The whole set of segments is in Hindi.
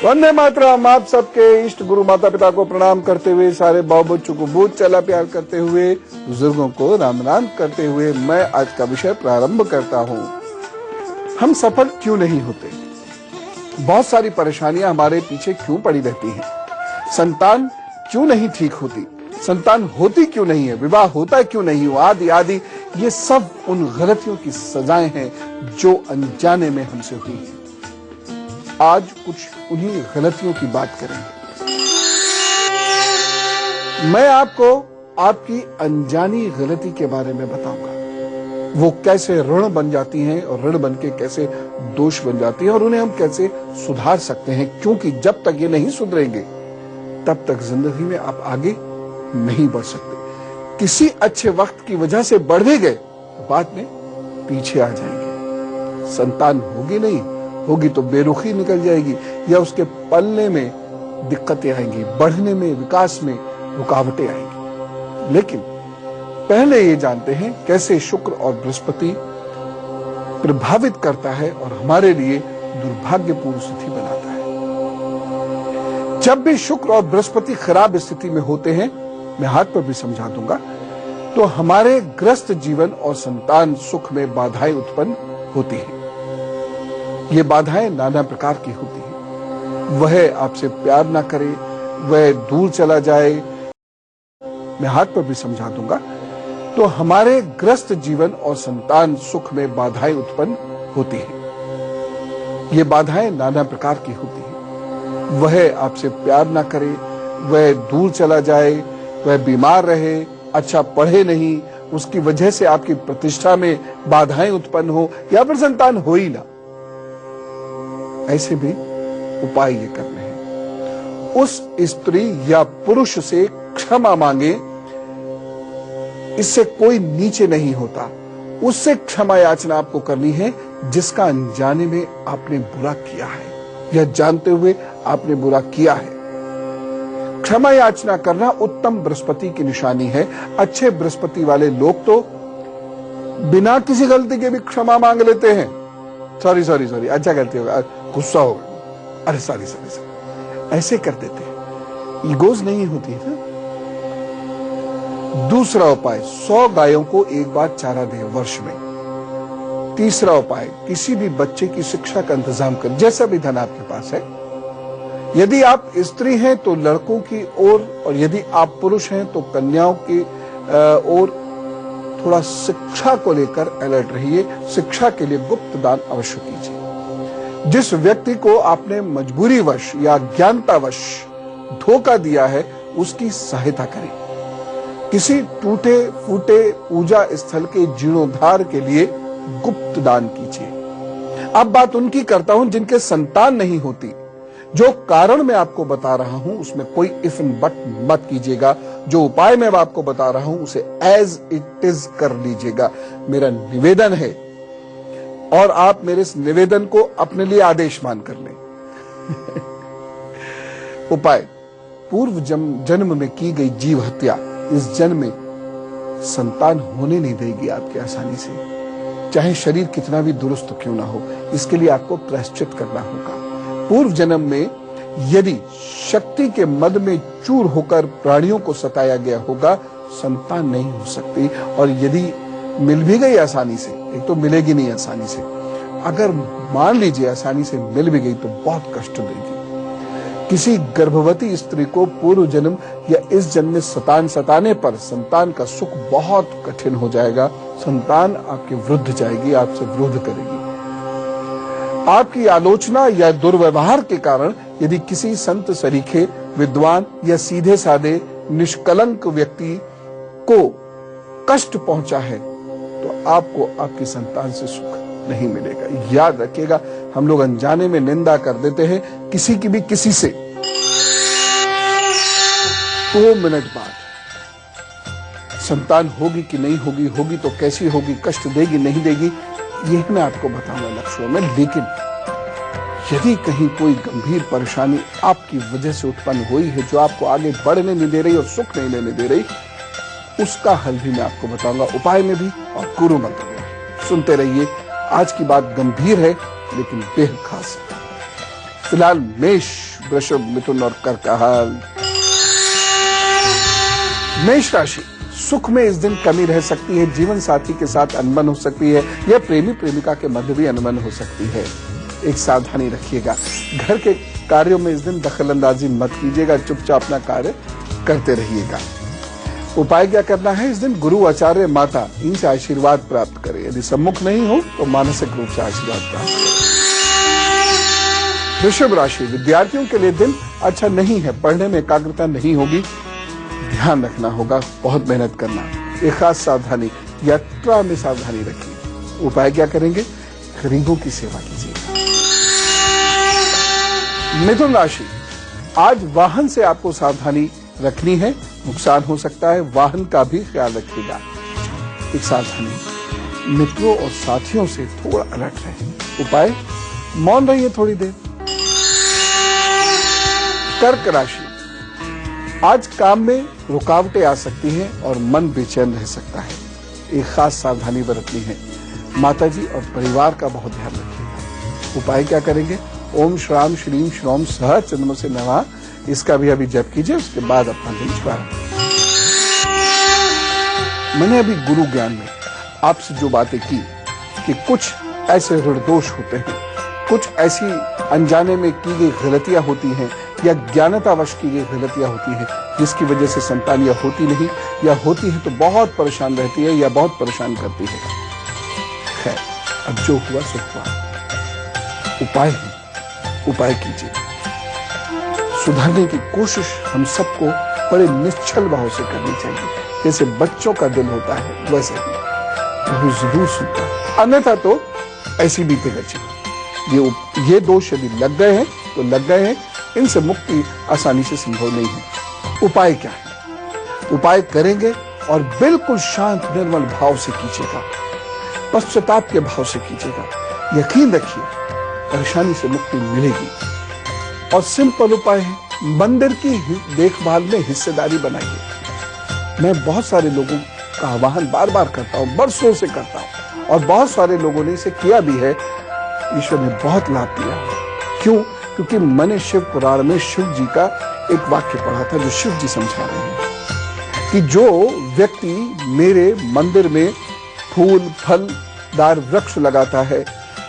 वंदे मातरम। आप सबके इष्ट गुरु माता पिता को प्रणाम करते हुए, सारे बाल बच्चों को बहुत चला प्यार करते हुए, बुजुर्गों को राम राम करते हुए मैं आज का विषय प्रारंभ करता हूँ। हम सफल क्यों नहीं होते? बहुत सारी परेशानियां हमारे पीछे क्यों पड़ी रहती हैं? संतान क्यों नहीं ठीक होती? संतान होती क्यों नहीं है? विवाह होता क्यों नहीं हो? आदि आदि, ये सब उन गलतियों की सजाएं हैं जो अनजाने में हमसे हुई हैं। आज कुछ उन्हीं गलतियों की बात करेंगे। मैं आपको आपकी अनजानी गलती के बारे में बताऊंगा। वो कैसे ऋण बन जाती हैं और ऋण बन के कैसे दोष बन जाती हैं और उन्हें हम कैसे सुधार सकते हैं, क्योंकि जब तक ये नहीं सुधरेंगे तब तक जिंदगी में आप आगे नहीं बढ़ सकते। किसी अच्छे वक्त की वजह से बढ़ भी गए तो बाद में पीछे आ जाएंगे। संतान होगी नहीं, होगी तो बेरुखी निकल जाएगी या उसके पलने में दिक्कतें आएंगी, बढ़ने में, विकास में रुकावटें आएंगी। लेकिन पहले ये जानते हैं कैसे शुक्र और बृहस्पति प्रभावित करता है और हमारे लिए दुर्भाग्यपूर्ण स्थिति बनाता है। जब भी शुक्र और बृहस्पति खराब स्थिति में होते हैं, मैं हाथ पर भी समझा दूंगा, तो हमारे ग्रस्त जीवन और संतान सुख में बाधाएं उत्पन्न होती हैं। ये बाधाएं नाना प्रकार की होती हैं। वह आपसे प्यार ना करे, वह दूर चला जाए, मैं हाथ पर भी समझा दूंगा। तो हमारे ग्रस्त जीवन और संतान सुख में बाधाएं उत्पन्न होती हैं। ये बाधाएं नाना प्रकार की होती हैं। वह आपसे प्यार ना करे, वह दूर चला जाए, वह बीमार रहे, अच्छा पढ़े नहीं, उसकी वजह से आपकी प्रतिष्ठा में बाधाएं उत्पन्न हो या फिर संतान हो ही ना। ऐसे भी उपाय ये करने हैं। उस स्त्री या पुरुष से क्षमा मांगे, इससे कोई नीचे नहीं होता। उससे क्षमा याचना आपको करनी है जिसका अनजाने में आपने बुरा किया है या जानते हुए आपने बुरा किया है। क्षमा याचना करना उत्तम बृहस्पति की निशानी है। अच्छे बृहस्पति वाले लोग तो बिना किसी गलती के भी क्षमा मांग लेते हैं। सॉरी, अच्छा गलती होगा, गुस्सा होगा, अरे सॉरी, ऐसे कर देते हैं। ईगोज नहीं होती है। दूसरा उपाय, 100 गायों को एक बार चारा दें वर्ष में। तीसरा उपाय, किसी भी बच्चे की शिक्षा का इंतजाम कर, जैसा भी धन आपके पास है। यदि आप स्त्री हैं तो लड़कों की ओर, और यदि आप पुरुष हैं तो कन्याओं की ओर थोड़ा शिक्षा को लेकर अलर्ट रहिए। शिक्षा के लिए गुप्त दान अवश्य कीजिए। जिस व्यक्ति को आपने मजबूरीवश या ज्ञानतावश धोखा दिया है, उसकी सहायता करें। किसी टूटे फूटे पूजा स्थल के जीर्णोद्धार के लिए गुप्त दान कीजिए। अब बात उनकी करता हूं जिनके संतान नहीं होती। जो कारण मैं आपको बता रहा हूं उसमें कोई इफ एंड बट मत कीजिएगा। जो उपाय मैं आपको बता रहा हूं उसे एज इट इज कर लीजिएगा, मेरा निवेदन है। और आप मेरे इस निवेदन को अपने लिए आदेश मान कर लें। उपाय, पूर्व जन्म में की गई जीव हत्या इस जन्म में संतान होने नहीं देगी आपके आसानी से, चाहे शरीर कितना भी दुरुस्त क्यों ना हो। इसके लिए आपको प्रायश्चित करना होगा। पूर्व जन्म में यदि शक्ति के मद में चूर होकर प्राणियों को सताया गया होगा, संतान नहीं हो सकती। और यदि मिल भी गई आसानी से, एक तो मिलेगी नहीं आसानी से, अगर मान लीजिए आसानी से मिल भी गई तो बहुत कष्ट देगी। किसी गर्भवती स्त्री को पूर्व जन्म या इस जन्म में सताने पर संतान का सुख बहुत कठिन हो जाएगा। संतान आपके विरुद्ध जाएगी, आपसे विरोध करेगी। आपकी आलोचना या दुर्व्यवहार के कारण यदि किसी संत सरीखे, विद्वान या सीधे साधे निष्कलंक व्यक्ति को कष्ट पहुंचा है तो आपको आपकी संतान से सुख नहीं मिलेगा। याद रखिएगा, हम लोग अनजाने में निंदा कर देते हैं किसी की भी किसी से। 2 मिनट बाद संतान होगी कि नहीं होगी, होगी तो कैसी होगी, कष्ट देगी नहीं देगी, यह मैं आपको बताऊंगा लक्ष्यों में। लेकिन यदि कहीं कोई गंभीर परेशानी आपकी वजह से उत्पन्न हुई है जो आपको आगे बढ़ने नहीं दे रही और सुख नहीं लेने दे रही, उसका हल भी मैं आपको बताऊंगा, उपाय में भी और गुरु मंत्र में। सुनते रहिए। आज की बात गंभीर है लेकिन बेहद खास है। फिलहाल मेष वृषभ, मिथुन और कर्क का हाल। मेष राशि, सुख में इस दिन कमी रह सकती है, जीवन साथी के साथ अनबन हो सकती है या प्रेमी प्रेमिका के मध्य भी अनबन हो सकती है। एक सावधानी रखिएगा। घर के कार्यों में इस दिन दखलंदाजी मत कीजिएगा, चुपचाप अपना कार्य करते रहिएगा। उपाय क्या करना है? इस दिन गुरु, आचार्य, माता इनसे आशीर्वाद प्राप्त करें। यदि सम्मुख नहीं हो तो मानसिक रूप से आशीर्वाद प्राप्त करें। वृषभ राशि, विद्यार्थियों के लिए दिन अच्छा नहीं है, पढ़ने में एकाग्रता नहीं होगी, ध्यान रखना होगा, बहुत मेहनत करना। एक खास सावधानी, यात्रा में सावधानी रखिए। उपाय क्या करेंगे? गरीबों की सेवा कीजिएगा। मिथुन राशि, आज वाहन से आपको सावधानी रखनी है, नुकसान हो सकता है, वाहन का भी ख्याल रखिएगा। एक सावधानी, मित्रों और साथियों से थोड़ा अलर्ट रहें। उपाय, मौन रहिए थोड़ी देर। कर्क राशि, आज काम में रुकावटें आ सकती हैं और मन बेचैन रह सकता है। एक खास सावधानी बरतनी है। माताजी और परिवार का बहुत ध्यान रखिएगा। उपाय क्या करेंगे? ओम श्राम श्रीम श्रोम सह चंद्रमा से नमः, इसका भी अभी जप कीजिए, उसके बाद अपना दिन प्रारंभ। मैंने अभी गुरु ज्ञान में आपसे जो बातें की कि कुछ ऐसे ऋण दोष होते हैं, कुछ ऐसी अनजाने में की गई गलतियां होती हैं या ज्ञानतावश की गई गलतियां होती हैं जिसकी वजह से संतान या होती नहीं या होती है तो बहुत परेशान रहती है या बहुत परेशान करती है। खैर, अब जो हुआ सो हुआ। उपाय है, उपाय कीजिए। सुधारने की कोशिश हम सबको बड़े निश्चल भाव से करनी चाहिए। जैसे बच्चों का दिल होता है वैसे ही प्रभु जरूर सुनता है, अन्यथा तो ऐसी बीतेगा जीवन। ये दोष यदि लग गए हैं तो लग गए हैं, इनसे मुक्ति आसानी से संभव नहीं है। उपाय क्या है? उपाय करेंगे और बिल्कुल शांत निर्मल भाव से कीजिएगा, पश्चाताप के भाव से कीजिएगा। यकीन रखिए परेशानी से मुक्ति मिलेगी। और सिंपल उपाय है, मंदिर की देखभाल में हिस्सेदारी बनाइए। मैं बहुत सारे लोगों का आह्वान बार बार करता हूं, बरसों से करता हूं, और बहुत सारे लोगों ने इसे किया भी है। ईश्वर ने बहुत लाभ दिया। क्यों? क्योंकि मैंने शिव पुराण में शिव जी का एक वाक्य पढ़ा था जो शिव जी समझा रहे हैं कि जो व्यक्ति मेरे मंदिर में फूल फलदार वृक्ष लगाता है,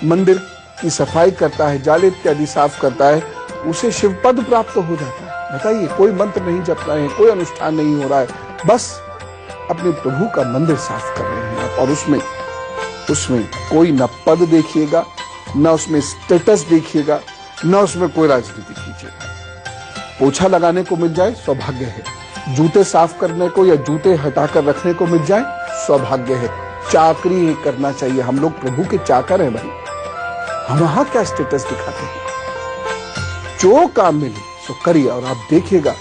मंदिर की सफाई करता है, जाले इत्यादि साफ करता है, उसे शिव पद प्राप्त हो जाता है। बताइए, कोई मंत्र नहीं जपना है, कोई अनुष्ठान नहीं हो रहा है, बस अपने प्रभु का मंदिर साफ कर रहे हैं आप। और उसमें कोई न पद देखिएगा, न उसमें स्टेटस देखिएगा, न उसमें कोई राजनीति कीजिएगा। पोछा लगाने को मिल जाए सौभाग्य है, जूते साफ करने को या जूते हटाकर रखने को मिल जाए सौभाग्य है। चाकरी ही करना चाहिए। हम लोग प्रभु के चाकर हैं भाई, हम वहां क्या स्टेटस दिखाते हैं? जो काम मिले सो करिए और आप देखिएगा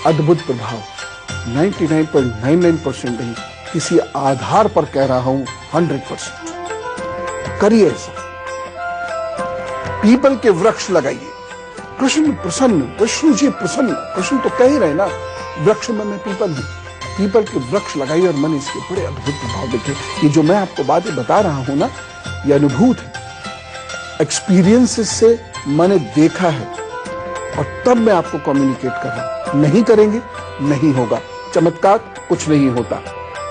अद्भुत प्रभाव। 99.99% नहीं, किसी आधार पर कह रहा हूं 100% करिए ऐसा। पीपल के वृक्ष लगाइए। कृष्ण प्रसन्न, विष्णु जी प्रसन्न, कृष्ण तो कह ही रहे ना, वृक्ष में मैं पीपल हूं। पीपल के वृक्ष लगाइए और मन इसके बड़े अद्भुत प्रभाव देखे। ये जो मैं आपको बातें बता रहा हूं ना, ये अनुभूत है, एक्सपीरियंसेस से मैंने देखा है और तब मैं आपको कम्युनिकेट कर रहा हूं। नहीं करेंगे नहीं होगा, चमत्कार कुछ नहीं होता।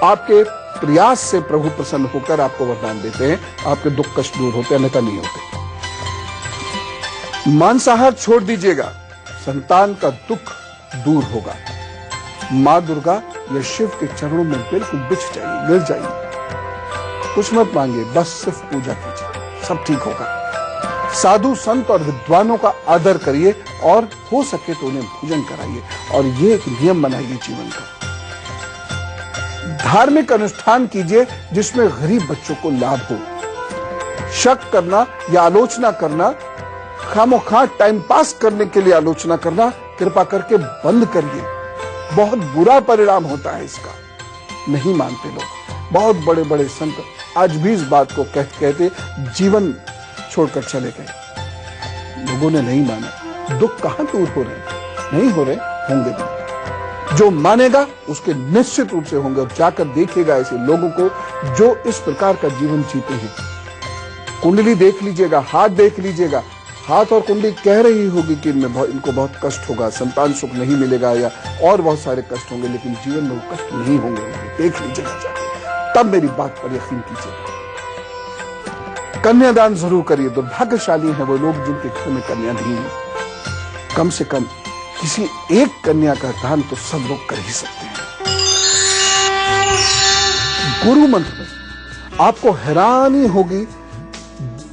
आपके प्रयास से प्रभु प्रसन्न होकर आपको वरदान देते हैं, आपके दुख कष्ट दूर होते हैं, अन्यथा नहीं होते। मांसाहार छोड़ दीजिएगा, संतान का दुख दूर होगा। मां दुर्गा या शिव के चरणों में बिल्कुल बिछ जाइए, गिर जाइए, कुछ मत मांगिए, बस सिर्फ पूजा कीजिए, सब ठीक होगा। साधु संत और विद्वानों का आदर करिए और हो सके तो उन्हें भोजन कराइए, और ये एक नियम बनाइए जीवन का। धार्मिक अनुष्ठान कीजिए जिसमें गरीब बच्चों को लाभ हो। शक करना या आलोचना करना, खामोखा टाइम पास करने के लिए आलोचना करना, कृपा करके बंद करिए। बहुत बुरा परिणाम होता है इसका, नहीं मानते लोग। बहुत बड़े बड़े संत आज भी इस बात को कहते जीवन छोड़कर चले गए, लोगों ने नहीं माना। दुख कहां दूर हो रहे? नहीं हो रहे, होंगे भी। जो मानेगा उसके निश्चित रूप से होंगे। और जाकर देखिएगा ऐसे लोगों को जो इस प्रकार का जीवन जीते हैं। कुंडली देख लीजिएगा, हाथ देख लीजिएगा, हाथ और कुंडली कह रही होगी कि इनको बहुत कष्ट होगा, संतान सुख नहीं मिलेगा या और बहुत सारे कष्ट होंगे, लेकिन जीवन में वो कष्ट नहीं होंगे। देख लीजिएगा जाके, तब मेरी बात पर यकीन कीजिए। कन्यादान जरूर करिए। दुर्भाग्यशाली हैं वो लोग जिनके घर में कन्या नहीं है। कम से कम किसी एक कन्या का दान तो सब लोग कर ही सकते हैं। गुरु मंत्र में आपको हैरानी होगी।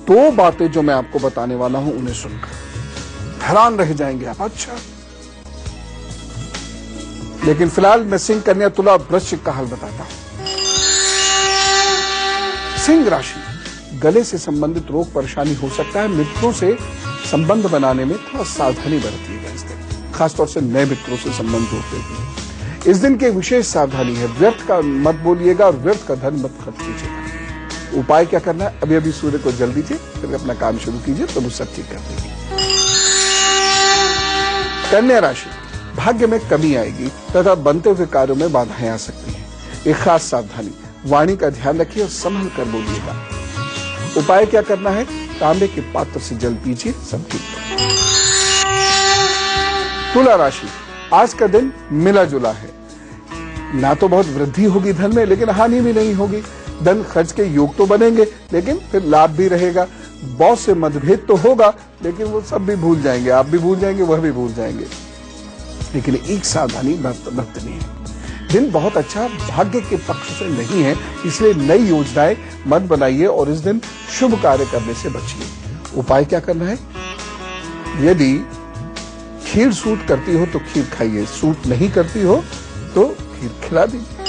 2 बातें जो मैं आपको बताने वाला हूं उन्हें सुनकर हैरान रह जाएंगे आप। अच्छा, लेकिन फिलहाल मैं सिंह, कन्या, तुला और वृश्चिक का हाल बताता हूं। सिंह राशि, गले से संबंधित रोग परेशानी हो सकता है। मित्रों से संबंध बनाने में थोड़ा सावधानी बरतिएगा इस दिन, खासतौर से नए मित्रों से संबंध जोड़ते हुए। इस दिन की विशेष सावधानी है, व्यर्थ का मत बोलिएगा और व्यर्थ का धन मत खर्च कीजिएगा। उपाय क्या करना है? अभी अभी सूर्य को जल दीजिए, फिर अपना काम शुरू कीजिए, तो वो सब ठीक कर देगी। कन्या राशि, भाग्य में कमी आएगी तथा बनते हुए कार्यों में बाधाएं आ सकती हैं। एक खास सावधानी, वाणी का ध्यान रखिए और संभल कर बोलिएगा। उपाय क्या करना है? तांबे के पात्र से जल पीजिए, सब ठीक है। तुला राशि, आज का दिन मिला जुला है। ना तो बहुत वृद्धि होगी धन में, लेकिन हानि भी नहीं होगी। धन खर्च के योग तो बनेंगे, लेकिन फिर लाभ भी रहेगा। बॉस से मतभेद तो होगा, लेकिन वो सब भी भूल जाएंगे, आप भी भूल जाएंगे, वह भी भूल जाएंगे। लेकिन एक सावधानी बरतनी है। दिन बहुत अच्छा भाग्य के पक्ष से नहीं है, इसलिए नई योजनाएं मत बनाइए और इस दिन शुभ कार्य करने से बचिए। उपाय क्या करना है? यदि खीर सूट करती हो तो खीर खाइए, सूट नहीं करती हो तो खीर खिला दीजिए।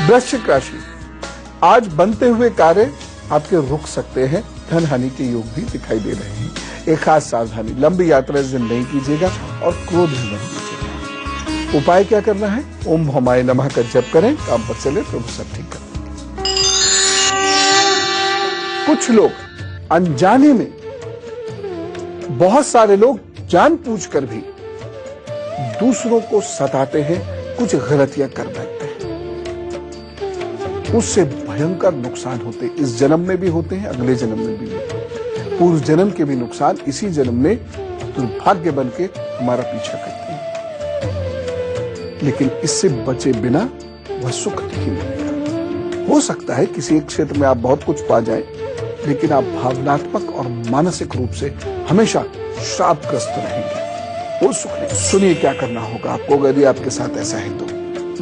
वृश्चिक राशि, आज बनते हुए कार्य आपके रुक सकते हैं। धन हानि के योग भी दिखाई दे रहे हैं। एक खास सावधानी, लंबी यात्रा इस दिन नहीं कीजिएगा और क्रोध भी मत कीजिएगा। उपाय क्या करना है? ओम भौमाय नमः का जप करें, काम पर चले, प्रभु सब ठीक कर देंगे। कुछ लोग अनजाने में, बहुत सारे लोग जानबूझकर भी दूसरों को सताते हैं, कुछ गलतियां कर बैठते हैं। उससे भयंकर नुकसान होते, इस जन्म में भी होते हैं, अगले जन्म में भी होते हैं। पूर्व जन्म के भी नुकसान इसी जन्म में दुर्भाग्य बन के हमारा पीछा करते हैं। लेकिन इससे बचे बिना वह सुख नहीं मिलेगा। हो सकता है किसी एक क्षेत्र में आप बहुत कुछ पा जाएं, लेकिन आप भावनात्मक और मानसिक रूप से हमेशा श्रापग्रस्त रहेंगे। वो सुख नहीं। सुनिए क्या करना होगा आपको यदि आपके साथ ऐसा है तो।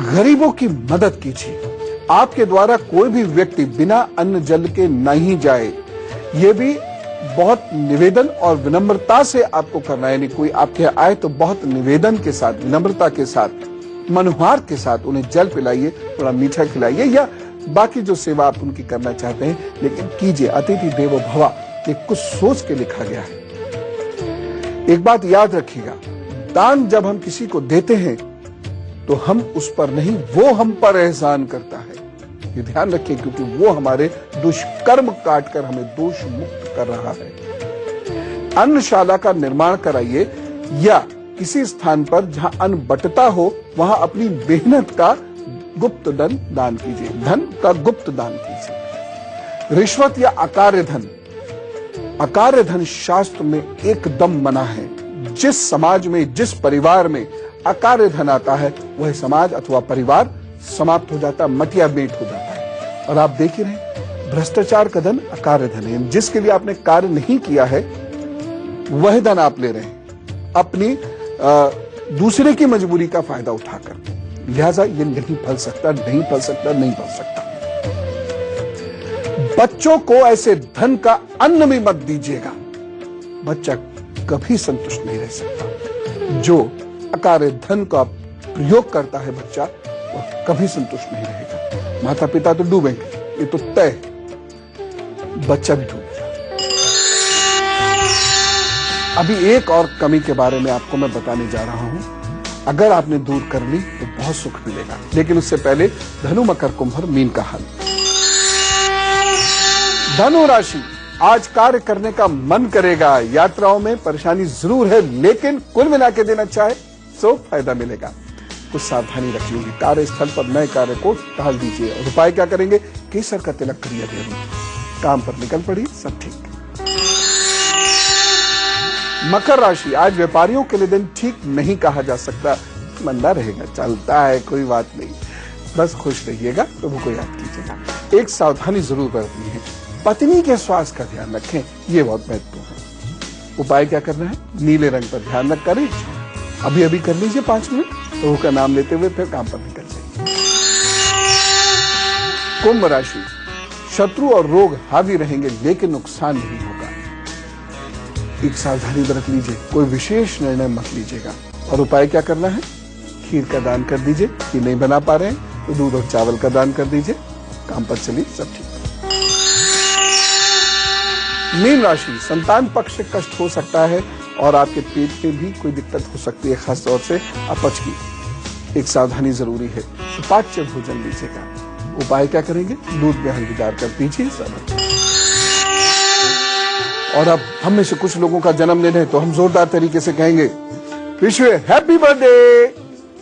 गरीबों की मदद कीजिए। आपके द्वारा कोई भी व्यक्ति बिना अन्न जल के नहीं जाए, ये भी बहुत निवेदन और विनम्रता से आपको करना है। यानी कोई आपके आए तो बहुत निवेदन के साथ, विनम्रता के साथ, मनुहार के साथ उन्हें जल पिलाइए, थोड़ा मीठा खिलाइए या बाकी जो सेवा आप उनकी करना चाहते हैं, लेकिन कीजिए। अतिथि देवो भव, ये कुछ सोच के लिखा गया है। एक बात याद रखिएगा, दान जब हम किसी को देते हैं तो हम उस पर नहीं, वो हम पर एहसान करता है। ये ध्यान रखिए, क्योंकि वो हमारे दुष्कर्म काटकर हमें दोष मुक्त कर रहा है। अन्नशाला का निर्माण कराइए या किसी स्थान पर जहां अन्न बंटता हो वहां अपनी मेहनत का गुप्त धन दान कीजिए, धन का गुप्त दान कीजिए। रिश्वत या अकार्य धन शास्त्र में एकदम मना है। जिस समाज में, जिस परिवार में अकार्य धन आता है, वह समाज अथवा परिवार समाप्त हो जाता है, मटिया मेट हो जाता है। और आप देख ही रहे, भ्रष्टाचार का धन अकार्य धन है। जिसके लिए आपने कार्य नहीं किया है वह धन आप ले रहे हैं अपनी दूसरे की मजबूरी का फायदा उठाकर। लिहाजा ये नहीं फल सकता, नहीं फल सकता, नहीं फल सकता। बच्चों को ऐसे धन का अन्न भी मत दीजिएगा। बच्चा कभी संतुष्ट नहीं रह सकता। जो अकार्य धन का प्रयोग करता है बच्चा, वह कभी संतुष्ट नहीं रहेगा। माता पिता तो डूबेंगे, ये तो तय है, बच्चा भी डूबेगा। अभी एक और कमी के बारे में आपको मैं बताने जा रहा हूं। अगर आपने दूर कर ली तो बहुत सुख मिलेगा, लेकिन उससे पहले धनु, मकर, कुंभ और मीन का हाल। धनु राशि, आज कार्य करने का मन करेगा। यात्राओं में परेशानी जरूर है, लेकिन कुल मिला के दिन अच्छा है, सो फायदा मिलेगा। कुछ सावधानी रखनी होगी। कार्यस्थल पर नए कार्य को टाल दीजिए। उपाय क्या करेंगे? केसर का तिलक करिए। काम पर निकल पड़ी, सब ठीक। मकर राशि, आज व्यापारियों के लिए दिन ठीक नहीं कहा जा सकता, मंदा रहेगा, चलता है, कोई बात नहीं, बस खुश रहिएगा, प्रभु को याद कीजिएगा। एक सावधानी जरूर बरतनी है, पत्नी के स्वास्थ्य का ध्यान रखें, ये बहुत महत्वपूर्ण है। उपाय क्या करना है, नीले रंग पर ध्यान रख करें, अभी अभी कर लीजिए 5 मिनट, प्रभु का नाम लेते हुए फिर काम पर निकल जाइए। कुंभ राशि, शत्रु और रोग हावी रहेंगे लेकिन नुकसान नहीं होगा। एक सावधानी बरत लीजिए, कोई विशेष निर्णय मत लीजिएगा। और उपाय क्या करना है, खीर का दान कर दीजिए, खीर नहीं बना पा रहे हैं तो दूध और चावल का दान कर दीजिए, काम पर चलिए, सब ठीक। मीन राशि, संतान पक्ष से कष्ट हो सकता है और आपके पेट में भी कोई दिक्कत हो सकती है, खासतौर से अपच की। एक सावधानी जरूरी है, सुपाच्य भोजन लीजिएगा। उपाय क्या करेंगे, दूध में हल्दी डालकर पीजिए, सब। और अब हम में से कुछ लोगों का जन्मदिन है तो हम जोरदार तरीके से कहेंगे विश यू हैप्पी बर्थडे।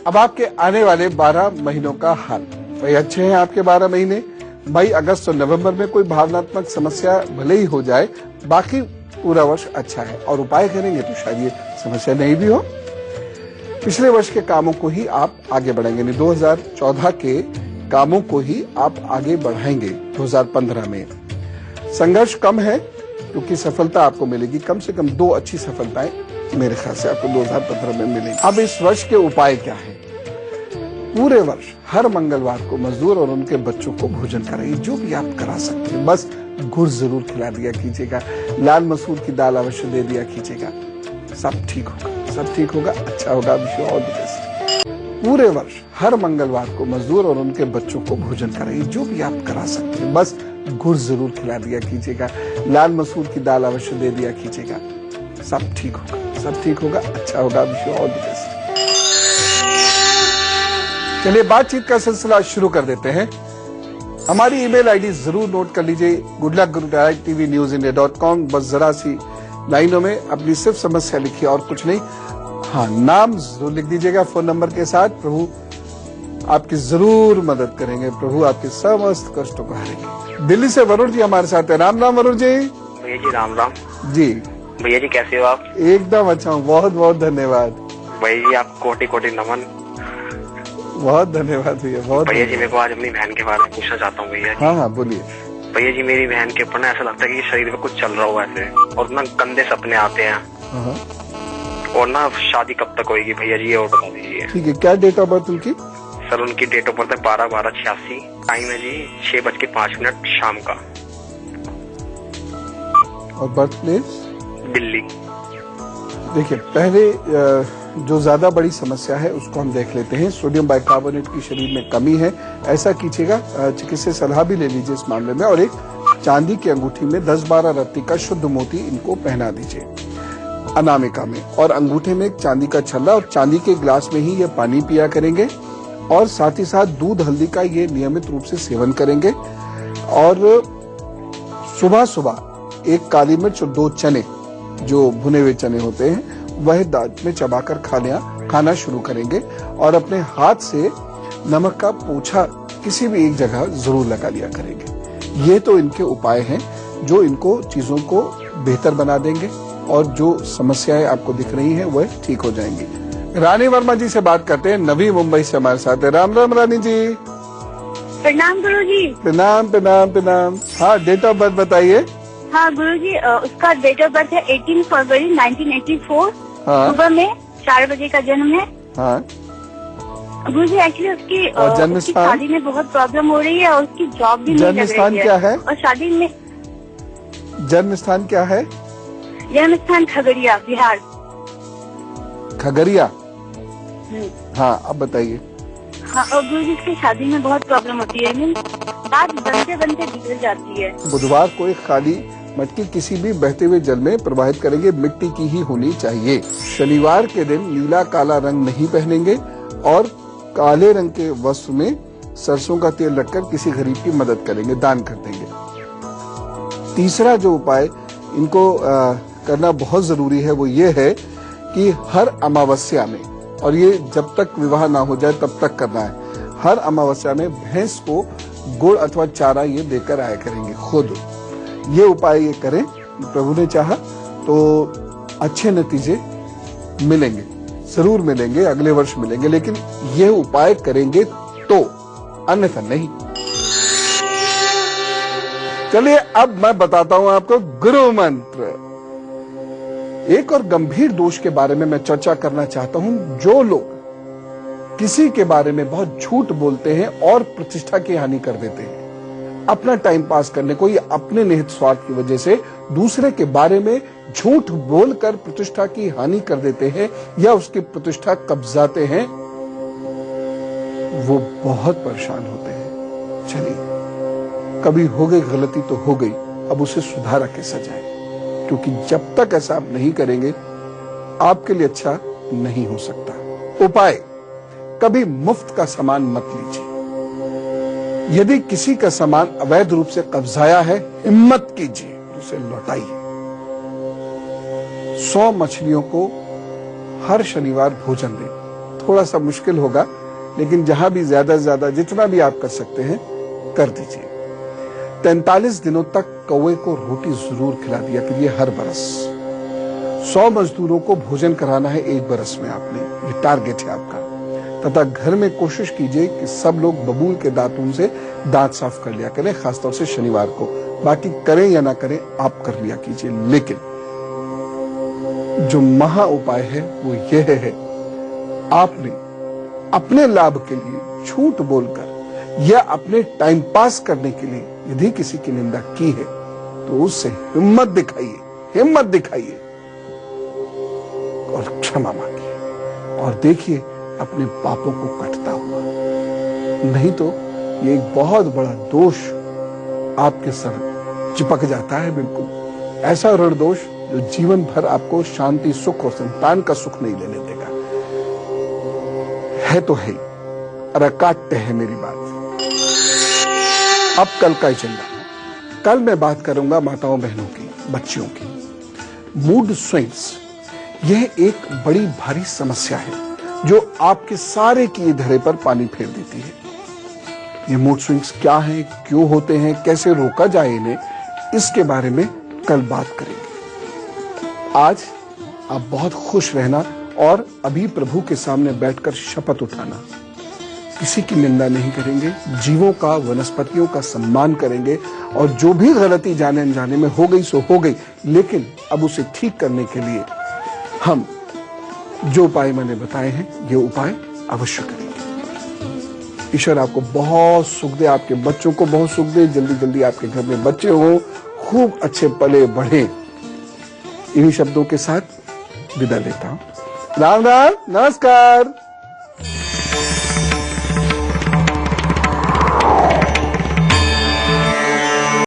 अब आपके आने वाले 12 महीनों का हाल, भाई अच्छे हैं आपके 12 महीने। मई, अगस्त और नवंबर में कोई भावनात्मक समस्या भले ही हो जाए, बाकी पूरा वर्ष अच्छा है। और उपाय करेंगे तो शायद ये समस्या नहीं भी हो। पिछले वर्ष के कामों को ही आप आगे बढ़ाएंगे, 2014 के कामों को ही आप आगे बढ़ाएंगे 2015 में। संघर्ष कम है क्योंकि सफलता आपको मिलेगी, कम से कम 2 अच्छी सफलताएं मेरे ख्याल से आपको 2015 में मिलेगी। अब इस वर्ष के उपाय क्या है, पूरे वर्ष हर मंगलवार को मजदूर और उनके बच्चों को भोजन कराइए, जो भी आप करा सकते हैं, बस गुड़ जरूर खिला दिया कीजिएगा, लाल मसूर की दाल अवश्य दे दिया कीजिएगा, सब ठीक होगा, सब ठीक होगा, अच्छा होगा। Wish you all the best. पूरे वर्ष हर मंगलवार को मजदूर और उनके बच्चों को भोजन कराइए, जो भी आप करा सकते हैं, बस गुड़ जरूर खिला दिया कीजिएगा, लाल मसूर की दाल अवश्य दे दिया कीजिएगा, सब ठीक होगा, सब ठीक होगा, अच्छा होगा। Wish you all the best. चलिए बातचीत का सिलसिला शुरू कर देते हैं। हमारी ईमेल आईडी जरूर नोट कर लीजिए, goodluck@tvnewsindia.com। बस जरा सी लाइनों में अपनी सिर्फ समस्या लिखिए और कुछ नहीं, हाँ नाम जरूर लिख दीजिएगा फोन नंबर के साथ। प्रभु आपकी जरूर मदद करेंगे, प्रभु आपके समस्त कष्टों को हरेंगे। दिल्ली से वरुण जी हमारे साथ है। राम राम वरुण जी। भैया जी राम राम जी। भैया जी कैसे हो आप? एकदम अच्छा हूँ, बहुत बहुत धन्यवाद। भैया जी आप कोटि कोटि नमन। बहुत धन्यवाद भैया, बहुत। भैया जी मेरे को आज अपनी बहन के बारे में पूछना चाहता हूँ भैया जी। हाँ हाँ बोलिए। भैया जी मेरी बहन के ऊपर ना ऐसा लगता है कि शरीर में कुछ चल रहा हुआ ऐसे, और ना गंदे सपने आते हैं, और ना शादी कब तक होगी भैया जी, ये और बता दीजिए। ठीक है, क्या डेट ऑफ बर्थ उनकी? सर उनकी डेट ऑफ बर्थ है 12/12/86, टाइम है जी 6:05 शाम का, और बर्थ प्लेस दिल्ली। देखिए पहले जो ज्यादा बड़ी समस्या है उसको हम देख लेते हैं। सोडियम बाइकार्बोनेट की शरीर में कमी है, ऐसा कीजिएगा, चिकित्सक सलाह भी ले लीजिए इस मामले में। और एक चांदी की अंगूठी में 10-12 रत्ती का शुद्ध मोती इनको पहना दीजिए अनामिका में, और अंगूठे में एक चांदी का छल्ला, और चांदी के गिलास में ही ये पानी पिया करेंगे, और साथ ही साथ दूध हल्दी का ये नियमित रूप से सेवन करेंगे। और सुबह सुबह एक काली मिर्च और 2 चने, जो भुने हुए चने होते हैं, वह दांत में चबाकर खाना शुरू करेंगे, और अपने हाथ से नमक का पोछा किसी भी एक जगह जरूर लगा लिया करेंगे। ये तो इनके उपाय हैं जो इनको चीजों को बेहतर बना देंगे, और जो समस्याएं आपको दिख रही हैं वह ठीक हो जाएंगी। रानी वर्मा जी से बात करते हैं, नवी मुंबई से हमारे साथ है। राम राम रानी जी। प्रणाम गुरु जी। प्रणाम प्रणाम प्रणाम। हाँ डेट ऑफ बर्थ बताइए। हाँ गुरु जी, उसका डेट ऑफ बर्थ है 18 फरवरी 1984। हाँ। सुबह में 4 बजे का जन्म है। हाँ। गुरु जी एक्चुअली उसकी शादी में बहुत प्रॉब्लम हो रही है, और उसकी जॉब भी नहीं लग रही है। जन्म स्थान क्या है? और शादी में जन्म स्थान क्या है? जन्म स्थान खगड़िया, बिहार। खगड़िया। हाँ अब बताइए। हाँ, और गुरु जी उसकी शादी में बहुत प्रॉब्लम होती है, बात बनते बनते बिगड़ जाती है। बुधवार को एक खाली मटकी किसी भी बहते हुए जल में प्रवाहित करेंगे, मिट्टी की ही होनी चाहिए। शनिवार के दिन नीला काला रंग नहीं पहनेंगे, और काले रंग के वस्त्र में सरसों का तेल रखकर किसी गरीब की मदद करेंगे, दान कर देंगे। तीसरा जो उपाय इनको करना बहुत जरूरी है वो ये है कि हर अमावस्या में, और ये जब तक विवाह ना हो जाए तब तक करना है, हर अमावस्या में भैंस को गुड़ अथवा चारा ये देकर आया करेंगे खुद। ये उपाय ये करें, प्रभु ने चाहा तो अच्छे नतीजे मिलेंगे, जरूर मिलेंगे, अगले वर्ष मिलेंगे, लेकिन ये उपाय करेंगे तो, अन्यथा नहीं। चलिए अब मैं बताता हूं आपको गुरु मंत्र। एक और गंभीर दोष के बारे में मैं चर्चा करना चाहता हूं। जो लोग किसी के बारे में बहुत झूठ बोलते हैं और प्रतिष्ठा की हानि कर देते हैं, अपना टाइम पास करने को या अपने निहित स्वार्थ की वजह से दूसरे के बारे में झूठ बोलकर प्रतिष्ठा की हानि कर देते हैं या उसकी प्रतिष्ठा कब्जाते हैं, वो बहुत परेशान होते हैं। चलिए, कभी हो गई गलती तो हो गई, अब उसे सुधारा कैसा जाए, क्योंकि जब तक ऐसा आप नहीं करेंगे आपके लिए अच्छा नहीं हो सकता। उपाय, कभी मुफ्त का सामान मत लीजिए। यदि किसी का सामान अवैध रूप से कब्जाया है, हिम्मत कीजिए उसे लौटाइए। 100 मछलियों को हर शनिवार भोजन दें। थोड़ा सा मुश्किल होगा, लेकिन जहां भी ज्यादा से ज्यादा जितना भी आप कर सकते हैं कर दीजिए। 43 दिनों तक कौवे को रोटी जरूर खिला दिया करिए हर बरस। 100 मजदूरों को भोजन कराना है 1 बरस में आपने, ये टारगेट है आपका। तथा घर में कोशिश कीजिए कि सब लोग बबूल के दातून से दांत साफ कर लिया करें, खासतौर से शनिवार को। बाकी करें या ना करें, आप कर लिया कीजिए। लेकिन जो महा उपाय है वो यह है, आपने अपने लाभ के लिए झूठ बोलकर या अपने टाइम पास करने के लिए यदि किसी की निंदा की है तो उससे हिम्मत दिखाइए और क्षमा मांगिए और देखिए अपने पापों को कटता हुआ। नहीं तो ये एक बहुत बड़ा दोष आपके सर चिपक जाता है, बिल्कुल ऐसा ऋण दोष जो जीवन भर आपको शांति, सुख और संतान का सुख नहीं लेने देगा। है तो है, अरकाट्य है मेरी बात। अब कल का एजेंडा, कल मैं बात करूंगा माताओं बहनों की, बच्चियों की मूड स्विंग्स। यह एक बड़ी भारी समस्या है जो आपके सारे किए धरे पर पानी फेर देती है। ये मूड स्विंग्स क्या हैं, क्यों होते हैं, कैसे रोका जाए इन्हें, इसके बारे में कल बात करेंगे। आज आप बहुत खुश रहना और अभी प्रभु के सामने बैठकर शपथ उठाना, किसी की निंदा नहीं करेंगे, जीवों का, वनस्पतियों का सम्मान करेंगे और जो भी गलती जाने अनजाने में हो गई सो हो गई, लेकिन अब उसे ठीक करने के लिए हम जो उपाय मैंने बताए हैं ये उपाय अवश्य करेंगे। ईश्वर आपको बहुत सुख दे, आपके बच्चों को बहुत सुख दे, जल्दी जल्दी आपके घर में बच्चे हो, खूब अच्छे पले बढ़े। इन्हीं शब्दों के साथ विदा लेता हूं। राम राम, नमस्कार।